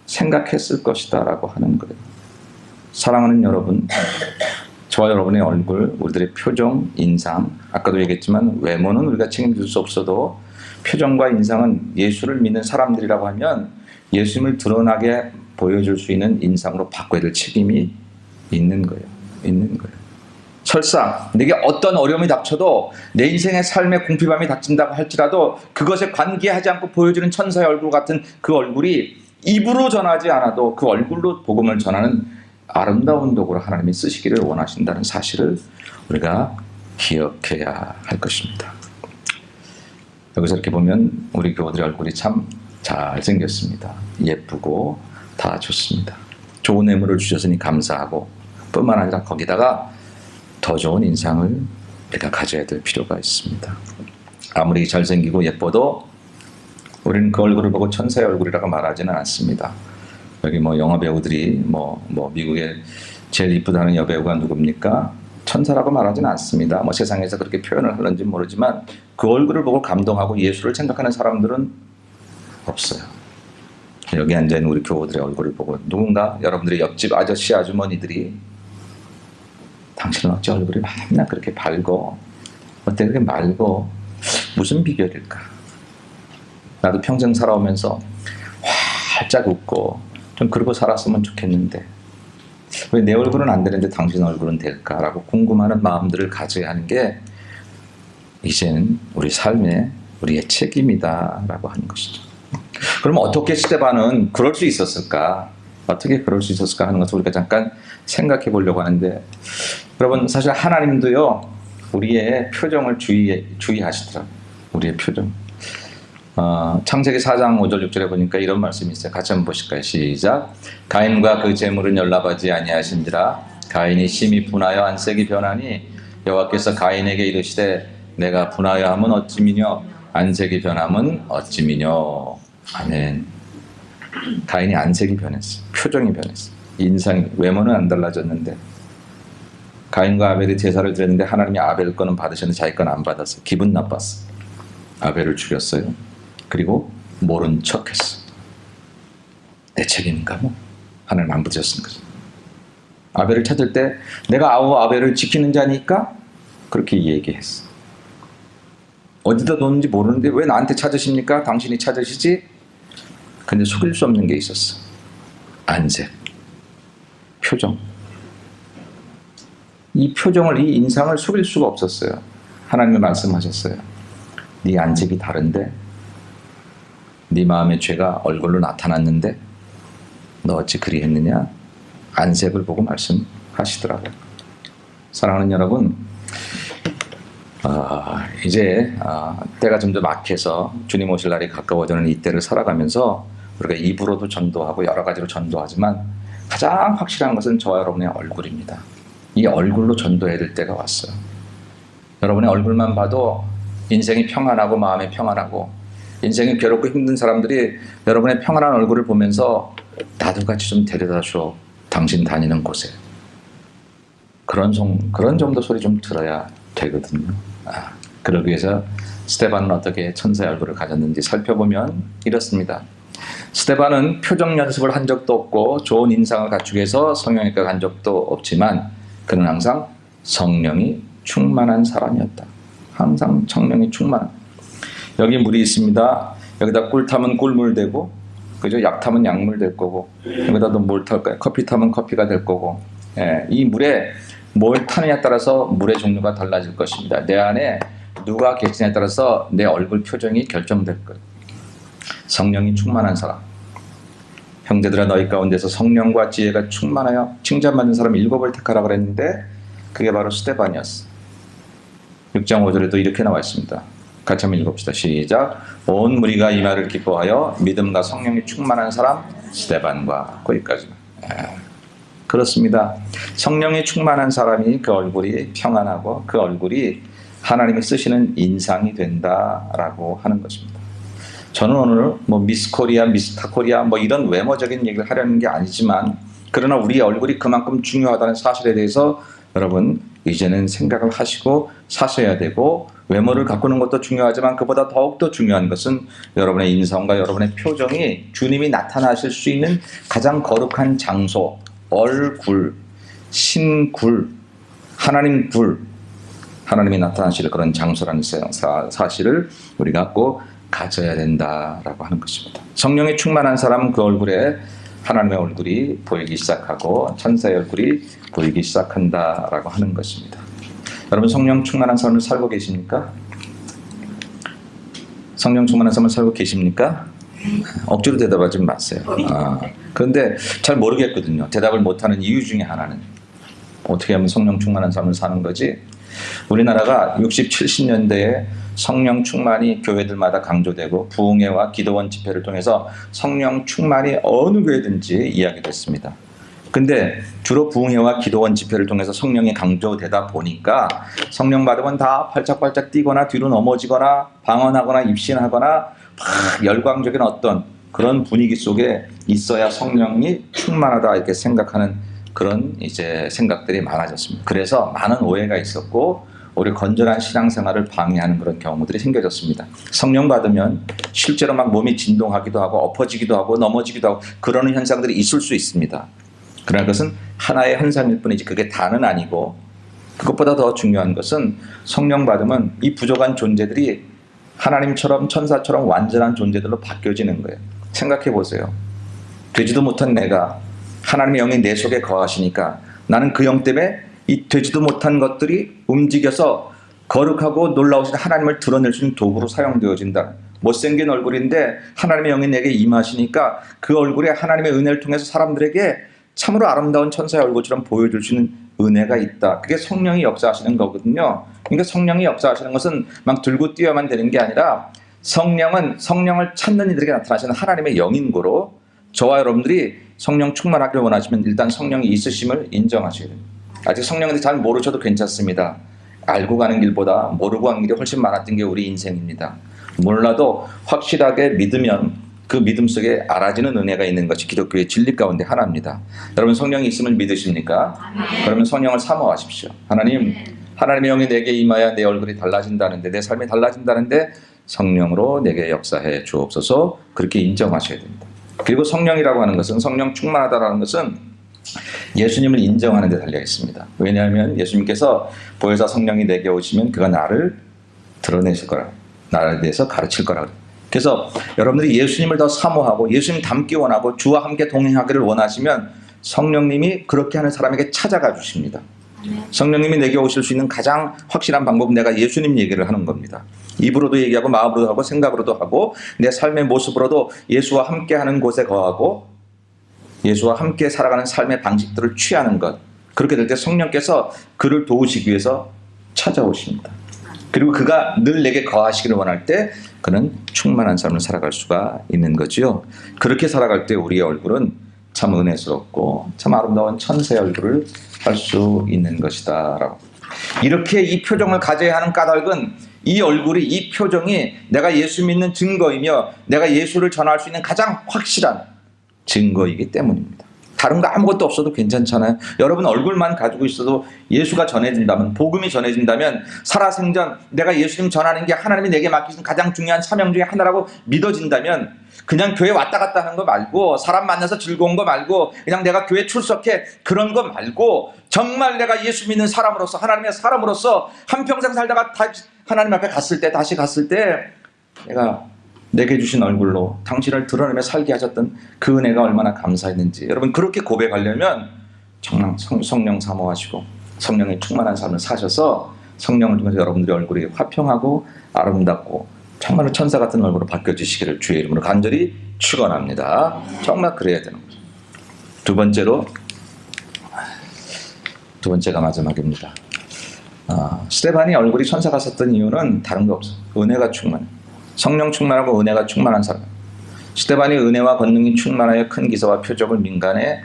생각했을 것이다 라고 하는 거예요. 사랑하는 여러분, 저와 여러분의 얼굴, 우리들의 표정, 인상, 아까도 얘기했지만 외모는 우리가 책임질 수 없어도 표정과 인상은 예수를 믿는 사람들이라고 하면 예수님을 드러나게 보여줄 수 있는 인상으로 바꿔야 될 책임이 있는 거예요. 있는 거예요. 설사 내게 어떤 어려움이 닥쳐도 내 인생의 삶의 궁핍함이 닥친다고 할지라도 그것에 관계하지 않고 보여주는 천사의 얼굴 같은 그 얼굴이 입으로 전하지 않아도 그 얼굴로 복음을 전하는 아름다운 도구로 하나님이 쓰시기를 원하신다는 사실을 우리가 기억해야 할 것입니다. 여기서 이렇게 보면 우리 교우들의 얼굴이 참 잘생겼습니다. 예쁘고 다 좋습니다. 좋은 예물을 주셨으니 감사하고 뿐만 아니라 거기다가 더 좋은 인상을 우리가 가져야 될 필요가 있습니다. 아무리 잘생기고 예뻐도 우리는 그 얼굴을 보고 천사의 얼굴이라고 말하지는 않습니다. 여기 뭐 영화 배우들이 미국의 제일 이쁘다는 여배우가 누굽니까? 천사라고 말하지는 않습니다. 뭐 세상에서 그렇게 표현을 하는지 모르지만 그 얼굴을 보고 감동하고 예수를 생각하는 사람들은 없어요. 여기 앉아있는 우리 교우들의 얼굴을 보고 누군가 여러분들의 옆집 아저씨 아주머니들이 당신은 어찌 얼굴이 맨날 그렇게 밝고 어때 그렇게 맑고 무슨 비결일까? 나도 평생 살아오면서 활짝 웃고 좀 그러고 살았으면 좋겠는데 왜 내 얼굴은 안 되는데 당신 얼굴은 될까라고 궁금하는 마음들을 가져야 하는 게 이제는 우리 삶의 우리의 책임이다라고 하는 것이죠. 그럼 어떻게 스데반은 그럴 수 있었을까? 어떻게 그럴 수 있었을까 하는 것을 우리가 잠깐 생각해 보려고 하는데, 여러분 사실 하나님도요 우리의 표정을 주의하시더라고요. 우리의 표정. 창세기 4장 5절 6절에 보니까 이런 말씀이 있어요. 같이 한번 보실까요? 시작. 가인과 그 재물은 연락하지 아니하신지라 가인이 심히 분하여 안색이 변하니 여호와께서 가인에게 이르시되 내가 분하여 함은 어찌미뇨 안색이 변함은 어찌미뇨. 아멘. 가인이 안색이 변했어요. 표정이 변했어요. 인상이, 외모는 안 달라졌는데 가인과 아벨이 제사를 드렸는데 하나님이 아벨 거는 받으셨는데 자기 건 안 받았어요. 기분 나빴어요. 아벨을 죽였어요. 그리고 모른 척했어. 내 책임인가 뭐. 하나님 안 부르셨으니까. 아벨을 찾을 때 내가 아벨을 지키는 자니까 그렇게 얘기했어. 어디다 뒀는지 모르는데 왜 나한테 찾으십니까? 당신이 찾으시지? 근데 속일 수 없는 게 있었어. 안색, 표정. 이 표정을, 이 인상을 속일 수가 없었어요. 하나님이 말씀하셨어요. 네 안색이 다른데 네 마음의 죄가 얼굴로 나타났는데 너 어찌 그리 했느냐? 안색을 보고 말씀하시더라고요. 사랑하는 여러분, 이제 때가 좀 더 막해서 주님 오실 날이 가까워지는 이때를 살아가면서 우리가 입으로도 전도하고 여러 가지로 전도하지만 가장 확실한 것은 저와 여러분의 얼굴입니다. 이 얼굴로 전도해야 될 때가 왔어요. 여러분의 얼굴만 봐도 인생이 평안하고 마음이 평안하고 인생이 괴롭고 힘든 사람들이 여러분의 평안한 얼굴을 보면서 나도 같이 좀 데려다 줘. 당신 다니는 곳에. 그런 정도 소리 좀 들어야 되거든요. 그러기 위해서 스데반은 어떻게 천사의 얼굴을 가졌는지 살펴보면 이렇습니다. 스데반은 표정 연습을 한 적도 없고 좋은 인상을 갖추기 위해서 성령외과 간 적도 없지만 그는 항상 성령이 충만한 사람이었다. 항상 성령이 충만한. 여기 물이 있습니다. 여기다 꿀 타면 꿀물 되고, 그죠? 약 타면 약물 될 거고, 여기다 또 뭘 탈까요? 커피 타면 커피가 될 거고, 이 물에 뭘 타느냐에 따라서 물의 종류가 달라질 것입니다. 내 안에 누가 계시냐에 따라서 내 얼굴 표정이 결정될 거예요. 성령이 충만한 사람. 형제들아 너희 가운데서 성령과 지혜가 충만하여 칭찬받는 사람 7을 택하라 그랬는데 그게 바로 스데반이었어. 6장 5절에도 이렇게 나와 있습니다. 같이 한번 읽읍시다. 시작. 온 무리가 이 말을 기뻐하여 믿음과 성령이 충만한 사람 스데반과 거기까지. 그렇습니다. 성령이 충만한 사람이 그 얼굴이 평안하고 그 얼굴이 하나님이 쓰시는 인상이 된다라고 하는 것입니다. 저는 오늘 미스 코리아, 미스터 코리아 이런 외모적인 얘기를 하려는 게 아니지만 그러나 우리의 얼굴이 그만큼 중요하다는 사실에 대해서 여러분 이제는 생각을 하시고 사셔야 되고 외모를 가꾸는 것도 중요하지만 그보다 더욱더 중요한 것은 여러분의 인성과 여러분의 표정이 주님이 나타나실 수 있는 가장 거룩한 장소, 얼굴, 신굴, 하나님 굴, 하나님이 나타나실 그런 장소라는 사실을 우리가 꼭 가져야 된다라고 하는 것입니다. 성령이 충만한 사람은 그 얼굴에 하나님의 얼굴이 보이기 시작하고 천사의 얼굴이 보이기 시작한다라고 하는 것입니다. 여러분 성령 충만한 삶을 살고 계십니까? 성령 충만한 삶을 살고 계십니까? 억지로 대답하지 마세요. 그런데 잘 모르겠거든요. 대답을 못하는 이유 중에 하나는 어떻게 하면 성령 충만한 삶을 사는 거지? 우리나라가 60, 70년대에 성령 충만이 교회들마다 강조되고 부흥회와 기도원 집회를 통해서 성령 충만이 어느 교회든지 이야기됐습니다. 근데 주로 부흥회와 기도원 집회를 통해서 성령이 강조되다 보니까 성령 받으면 다 팔짝팔짝 뛰거나 뒤로 넘어지거나 방언하거나 입신하거나 막 열광적인 어떤 그런 분위기 속에 있어야 성령이 충만하다 이렇게 생각하는 그런 이제 생각들이 많아졌습니다. 그래서 많은 오해가 있었고 우리 건전한 신앙생활을 방해하는 그런 경우들이 생겨졌습니다. 성령 받으면 실제로 막 몸이 진동하기도 하고 엎어지기도 하고 넘어지기도 하고 그러는 현상들이 있을 수 있습니다. 그러나 그것은 하나의 현상일 뿐이지 그게 다는 아니고 그것보다 더 중요한 것은 성령 받으면 이 부족한 존재들이 하나님처럼 천사처럼 완전한 존재들로 바뀌어지는 거예요. 생각해 보세요. 되지도 못한 내가 하나님의 영이 내 속에 거하시니까 나는 그 영 때문에 이 되지도 못한 것들이 움직여서 거룩하고 놀라우신 하나님을 드러낼 수 있는 도구로 사용되어진다. 못생긴 얼굴인데 하나님의 영이 내게 임하시니까 그 얼굴에 하나님의 은혜를 통해서 사람들에게 참으로 아름다운 천사의 얼굴처럼 보여줄 수 있는 은혜가 있다. 그게 성령이 역사하시는 거거든요. 그러니까 성령이 역사하시는 것은 막 들고 뛰어야만 되는 게 아니라 성령은 성령을 찾는 이들에게 나타나시는 하나님의 영인고로 저와 여러분들이 성령 충만하기를 원하시면 일단 성령이 있으심을 인정하셔야 됩니다. 아직 성령에 대해 잘 모르셔도 괜찮습니다. 알고 가는 길보다 모르고 가는 길이 훨씬 많았던 게 우리 인생입니다. 몰라도 확실하게 믿으면 그 믿음 속에 알아지는 은혜가 있는 것이 기독교의 진리 가운데 하나입니다. 여러분 성령이 있음을 믿으십니까? 그러면 성령을 사모하십시오. 하나님의 영이 내게 임하여 내 얼굴이 달라진다는데 내 삶이 달라진다는데 성령으로 내게 역사해 주옵소서 그렇게 인정하셔야 됩니다. 그리고 성령이라고 하는 것은 성령 충만하다라는 것은 예수님을 인정하는 데 달려 있습니다. 왜냐하면 예수님께서 보혜사 성령이 내게 오시면 그가 나를 드러내실 거라. 나에 대해서 가르칠 거라. 그래서 여러분들이 예수님을 더 사모하고 예수님 닮기 원하고 주와 함께 동행하기를 원하시면 성령님이 그렇게 하는 사람에게 찾아가 주십니다. 성령님이 내게 오실 수 있는 가장 확실한 방법은 내가 예수님 얘기를 하는 겁니다. 입으로도 얘기하고 마음으로도 하고 생각으로도 하고 내 삶의 모습으로도 예수와 함께하는 곳에 거하고 예수와 함께 살아가는 삶의 방식들을 취하는 것. 그렇게 될 때 성령께서 그를 도우시기 위해서 찾아오십니다. 그리고 그가 늘 내게 거하시기를 원할 때 그는 충만한 삶을 살아갈 수가 있는 거지요. 그렇게 살아갈 때 우리의 얼굴은 참 은혜스럽고 참 아름다운 천사의 얼굴을 할 수 있는 것이다 라고. 이렇게 이 표정을 가져야 하는 까닭은 이 얼굴이, 이 표정이 내가 예수 믿는 증거이며 내가 예수를 전할 수 있는 가장 확실한 증거이기 때문입니다. 다른 거 아무것도 없어도 괜찮잖아요. 여러분 얼굴만 가지고 있어도 예수가 전해진다면, 복음이 전해진다면, 살아생전 내가 예수님 전하는 게 하나님이 내게 맡기신 가장 중요한 사명 중에 하나라고 믿어진다면, 그냥 교회 왔다 갔다 하는 거 말고, 사람 만나서 즐거운 거 말고, 그냥 내가 교회 출석해 그런 거 말고, 정말 내가 예수 믿는 사람으로서, 하나님의 사람으로서 한평생 살다가 하나님 앞에 다시 갔을 때 내가 내게 주신 얼굴로 당신을 드러내며 살게 하셨던 그 은혜가 얼마나 감사했는지, 여러분 그렇게 고백하려면 정말 성령 사모하시고 성령의 충만한 삶을 사셔서 성령을 통해서 여러분들의 얼굴이 화평하고 아름답고 정말로 천사 같은 얼굴로 바뀌어지시기를 주의 이름으로 간절히 축원합니다. 정말 그래야 되는 거죠. 두 번째가 마지막입니다. 스데반이 얼굴이 천사 같았던 이유는 다른 거 없어요. 은혜가 충만해. 성령 충만하고 은혜가 충만한 사람. 스데반이 은혜와 권능이 충만하여 큰 기사와 표적을 민간에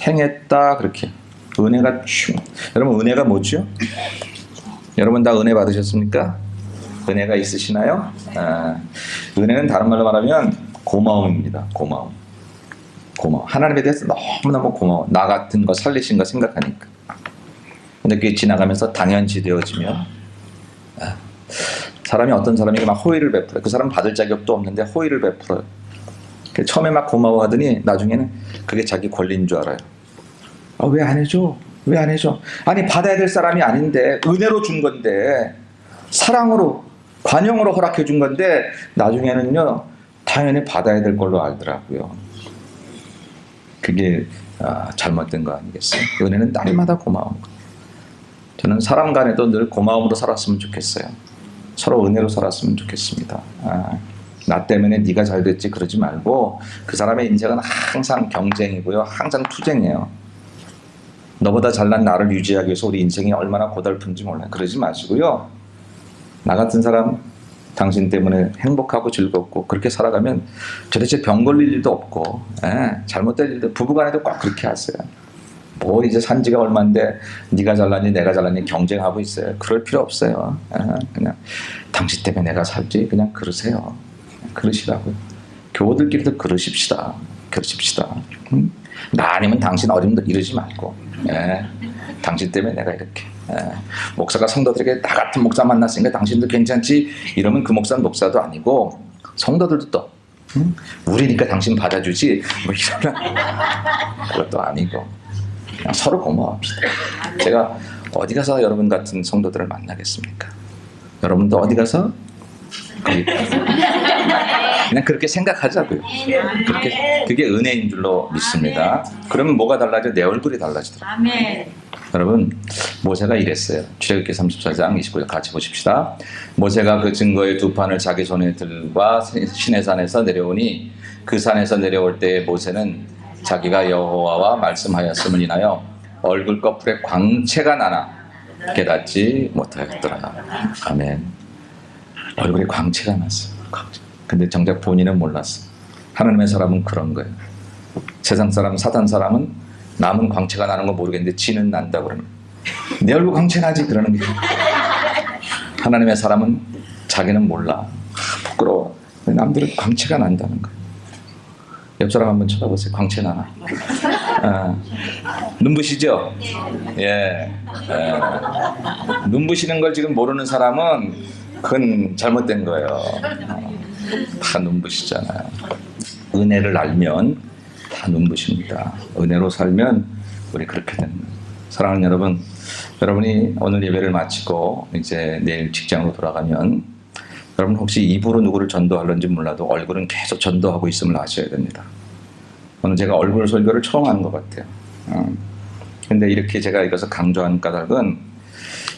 행했다. 그렇게 은혜가 충만. 여러분 은혜가 뭐죠? 여러분 다 은혜 받으셨습니까? 은혜가 있으시나요? 은혜는 다른 말로 말하면 고마움입니다. 고마움. 하나님에 대해서 너무너무 고마워. 나 같은 거 살리신 거 생각하니까. 근데 그게 지나가면서 당연시 되어지면 사람이 어떤 사람에게 막 호의를 베풀어요. 그 사람 받을 자격도 없는데 호의를 베풀어요. 처음에 막 고마워하더니 나중에는 그게 자기 권리인 줄 알아요. 왜 안 해줘? 왜 안 해줘? 아니 받아야 될 사람이 아닌데 은혜로 준 건데, 사랑으로 관용으로 허락해 준 건데 나중에는요 당연히 받아야 될 걸로 알더라고요. 그게 잘못된 거 아니겠어요? 은혜는 날마다 고마운 거. 저는 사람 간에도 늘 고마움으로 살았으면 좋겠어요. 서로 은혜로 살았으면 좋겠습니다. 나 때문에 네가 잘 됐지 그러지 말고, 그 사람의 인생은 항상 경쟁이고요, 항상 투쟁이에요. 너보다 잘난 나를 유지하기 위해서 우리 인생이 얼마나 고달픈지 몰라요. 그러지 마시고요, 나 같은 사람 당신 때문에 행복하고 즐겁고 그렇게 살아가면 도대체 병 걸릴 일도 없고 잘못될 일도, 부부간에도 꼭 그렇게 하세요. 뭐 이제 산지가 얼만데 네가 잘났니 내가 잘났니 경쟁하고 있어요. 그럴 필요 없어요. 그냥 당신 때문에 내가 살지 그냥 그러세요. 그러시라고요. 교우들끼리도 그러십시다. 나 아니면 당신 어림도 이러지 말고, 당신 때문에 내가 이렇게, 목사가 성도들에게 나 같은 목사 만났으니까 당신도 괜찮지 이러면 그 목사는 목사도 아니고, 성도들도 또 우리니까 당신 받아주지 뭐 이러면 그것도 아니고, 그냥 서로 고마워합시다. 제가 어디 가서 여러분 같은 성도들을 만나겠습니까? 여러분도 어디 가서 그냥 그렇게 생각하자고요. 그게 은혜인 줄로 믿습니다. 그러면 뭐가 달라져? 내 얼굴이 달라지더라고요. 아멘. 여러분 모세가 이랬어요. 출애굽기 34장 29절 같이 보십시다. 모세가 그 증거의 두 판을 자기 손에 들과 시내산에서 내려오니, 그 산에서 내려올 때에 모세는 자기가 여호와와 말씀하였음을 인하여 얼굴 꺼풀에 광채가 나나 깨닫지 못하였더라. 아멘. 얼굴에 광채가 났어요. 근데 정작 본인은 몰랐어. 하나님의 사람은 그런 거예요. 세상 사람, 사단 사람은 남은 광채가 나는 거 모르겠는데 지는 난다 그러는 거예요. 내 얼굴 광채 나지 그러는 게. 하나님의 사람은 자기는 몰라. 부끄러워. 남들은 광채가 난다는 거예요. 옆 사람 한번 쳐다보세요. 광채 나나? 눈부시죠? 예. 눈부시는 걸 지금 모르는 사람은 그건 잘못된 거예요. 다 눈부시잖아요. 은혜를 알면 다 눈부십니다. 은혜로 살면 우리 그렇게 됩니다. 사랑하는 여러분, 여러분이 오늘 예배를 마치고 이제 내일 직장으로 돌아가면, 여러분 혹시 입으로 누구를 전도하는지 몰라도 얼굴은 계속 전도하고 있음을 아셔야 됩니다. 오늘 제가 얼굴 설교를 처음 하는 것 같아요. 근데 이렇게 제가 이것을 강조하는 까닭은,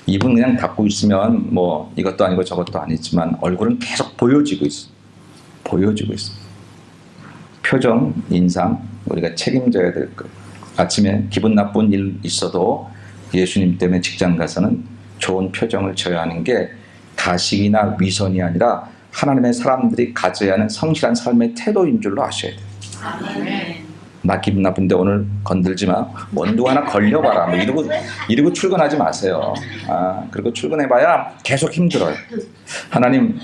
입은 그냥 닫고 있으면 뭐 이것도 아니고 저것도 아니지만 얼굴은 계속 보여지고 있어. 표정, 인상, 우리가 책임져야 될 것. 아침에 기분 나쁜 일 있어도 예수님 때문에 직장 가서는 좋은 표정을 져야 하는 게 가식이나 위선이 아니라 하나님의 사람들이 가져야 하는 성실한 삶의 태도인 줄로 아셔야 돼요. 아멘. 나 기분 나쁜데 오늘 건들지 마. 원두 하나 걸려봐라. 뭐 이러고 출근하지 마세요. 그리고 출근해봐야 계속 힘들어요. 하나님,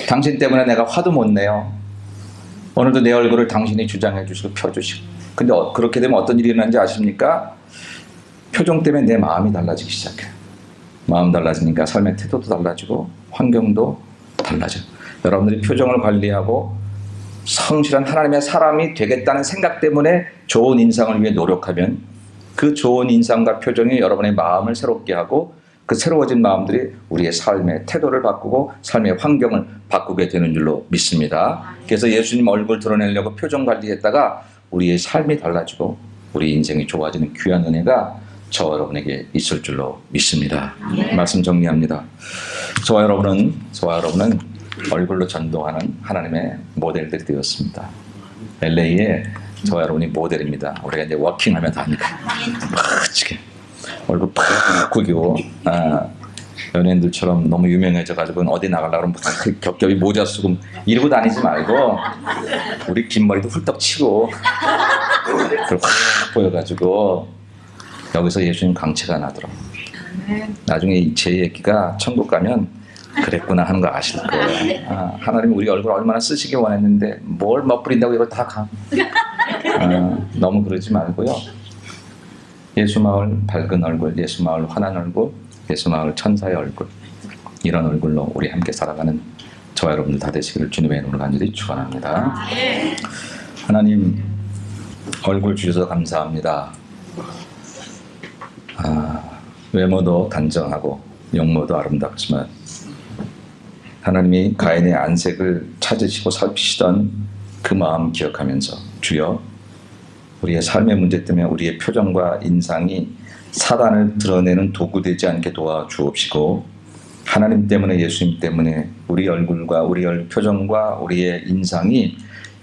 당신 때문에 내가 화도 못 내요. 오늘도 내 얼굴을 당신이 주장해 주시고 펴주시고. 근데 그렇게 되면 어떤 일이 일어나는지 아십니까? 표정 때문에 내 마음이 달라지기 시작해요. 마음 달라지니까 삶의 태도도 달라지고 환경도 달라져요. 여러분들이 표정을 관리하고 성실한 하나님의 사람이 되겠다는 생각 때문에 좋은 인상을 위해 노력하면 그 좋은 인상과 표정이 여러분의 마음을 새롭게 하고 그 새로워진 마음들이 우리의 삶의 태도를 바꾸고 삶의 환경을 바꾸게 되는 줄로 믿습니다. 그래서 예수님 얼굴 드러내려고 표정 관리했다가 우리의 삶이 달라지고 우리 인생이 좋아지는 귀한 은혜가 저와 여러분에게 있을 줄로 믿습니다. 말씀 정리합니다. 저와 여러분은 얼굴로 전도하는 하나님의 모델들이 되었습니다. LA에 저와 여러분이 모델입니다. 우리가 이제 워킹하면 다니까 팍치게 얼굴 팍 구기고 연예인들처럼 너무 유명해져가지고 어디 나가려고 그러면 겹겹이 모자 쓰고 이러고 다니지 말고 우리 긴 머리도 훌떡 치고 그걸 확 보여가지고 여기서 예수님 강체가 나더라고요. 나중에 제 얘기가 천국 가면 그랬구나 하는 거 아실 거예요. 하나님 우리 얼굴 얼마나 쓰시기 원했는데 뭘 멋부린다고 이걸 다 가. 너무 그러지 말고요. 예수 마을 밝은 얼굴, 예수 마을 환한 얼굴, 예수 마을 천사의 얼굴, 이런 얼굴로 우리 함께 살아가는 저와 여러분들 다 되시기를 주님의 이름으로 간절히 축원합니다. 하나님 얼굴 주셔서 감사합니다. 외모도 단정하고 용모도 아름답지만 하나님이 가인의 안색을 찾으시고 살피시던 그 마음 기억하면서 주여 우리의 삶의 문제 때문에 우리의 표정과 인상이 사단을 드러내는 도구되지 않게 도와주옵시고 하나님 때문에 예수님 때문에 우리 얼굴과 우리의 표정과 우리의 인상이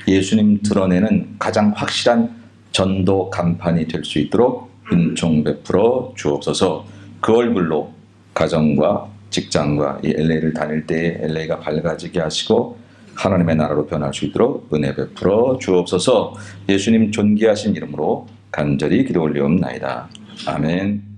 예수님 드러내는 가장 확실한 전도 간판이 될 수 있도록 은총 베풀어 주옵소서. 그 얼굴로 가정과 직장과 이 LA를 다닐 때에 LA가 밝아지게 하시고 하나님의 나라로 변할 수 있도록 은혜 베풀어 주옵소서. 예수님 존귀하신 이름으로 간절히 기도 올리옵나이다. 아멘.